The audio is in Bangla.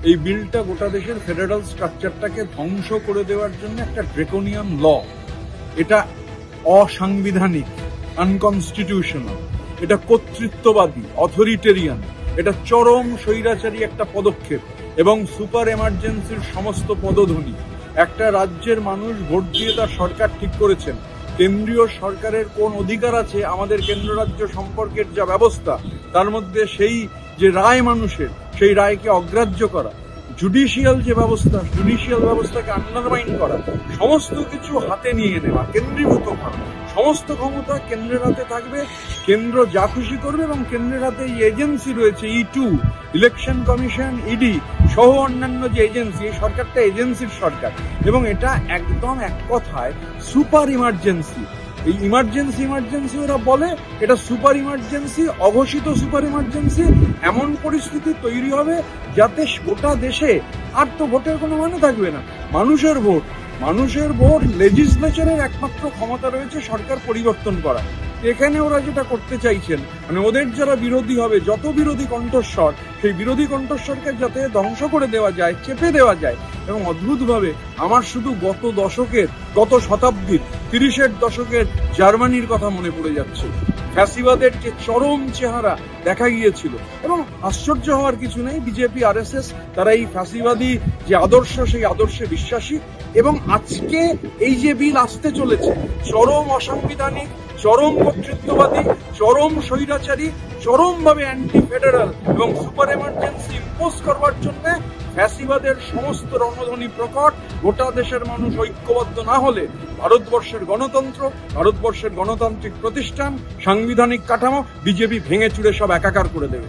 এই বিলটা গোটা দেশের ফেডারেল স্ট্রাকচারটাকে ধ্বংস করে দেওয়ার জন্য একটা ড্রেকোনিয়ান ল। এটা অসাংবিধানিক, আনকনস্টিটিউশনাল, এটা কর্তৃত্ববাদী, অথরিটেরিয়ান, এটা চরম স্বৈরাচারী একটা পদক্ষেপ এবং সুপার এমার্জেন্সির সমস্ত পদধ্বনি। একটা রাজ্যের মানুষ ভোট দিয়ে তার সরকার ঠিক করেছেন। কেন্দ্রীয় সরকারের কোন অধিকার আছে আমাদের কেন্দ্র রাজ্য সম্পর্কের যা ব্যবস্থা তার মধ্যে সেই যে রায় মানুষের, সেই রায়কে অগ্রাহ্য করা, জুডিশিয়াল যে ব্যবস্থা, জুডিশিয়াল ব্যবস্থাকে আন্ডারমাইন করা, সমস্ত কিছু হাতে নিয়ে নেওয়া, কেন্দ্রীভূত করা, সমস্ত ক্ষমতা কেন্দ্রের হাতে থাকবে, কেন্দ্র যা খুশি করবে এবং কেন্দ্রের হাতে এই এজেন্সি রয়েছে E2, ইলেকশন কমিশন, ইডি সহ অন্যান্য যে এজেন্সি, এই সরকারটা এজেন্সির সরকার এবং এটা একদম এক কথায় সুপার ইমার্জেন্সি। এই ইমার্জেন্সি ওরা বলে, এটা সুপার ইমার্জেন্সি, অঘোষিত সুপার ইমার্জেন্সি। এমন পরিস্থিতি তৈরি হবে যাতে গোটা দেশে আর তো ভোটের কোনো মানে থাকবে না। মানুষের ভোট লেজিসলেচারের একমাত্র ক্ষমতা রয়েছে সরকার পরিবর্তন করা। এখানে ওরা যেটা করতে চাইছেন, মানে ওদের যারা বিরোধী হবে, যত বিরোধী কণ্ঠস্বর, সেই বিরোধী কণ্ঠস্বরকে যাতে ধ্বংস করে দেওয়া যায়, চেপে দেওয়া যায়। এবং অদ্ভুতভাবে আমার শুধু গত শতাব্দীর 30-এর দশকের জার্মানির কথা মনে পড়ে যাচ্ছে। ফ্যাসিবাদের যে চরম চেহারা দেখা গিয়েছিল, এবং আশ্চর্য হওয়ার কিছু নেই, বিজেপি RSS তারা এই ফ্যাসিবাদী যে আদর্শ, সেই আদর্শে বিশ্বাসী। এবং আজকে এই যে বিল আসতে চলেছে, চরম অসাংবিধানিক, চরম কর্তৃত্ববাদী, চরম স্বৈরাচারী, চরমভাবে অ্যান্টি ফেডারাল এবং সুপার এমার্জেন্সি ইম্পোজ করবার জন্য ফ্যাসিবাদের সমস্ত রণধ্বনি প্রকট। গোটা দেশের মানুষ ঐক্যবদ্ধ না হলে ভারতবর্ষের গণতন্ত্র, ভারতবর্ষের গণতান্ত্রিক প্রতিষ্ঠান, সাংবিধানিক কাঠামো বিজেপি ভেঙে চুড়ে সব একাকার করে দেবে।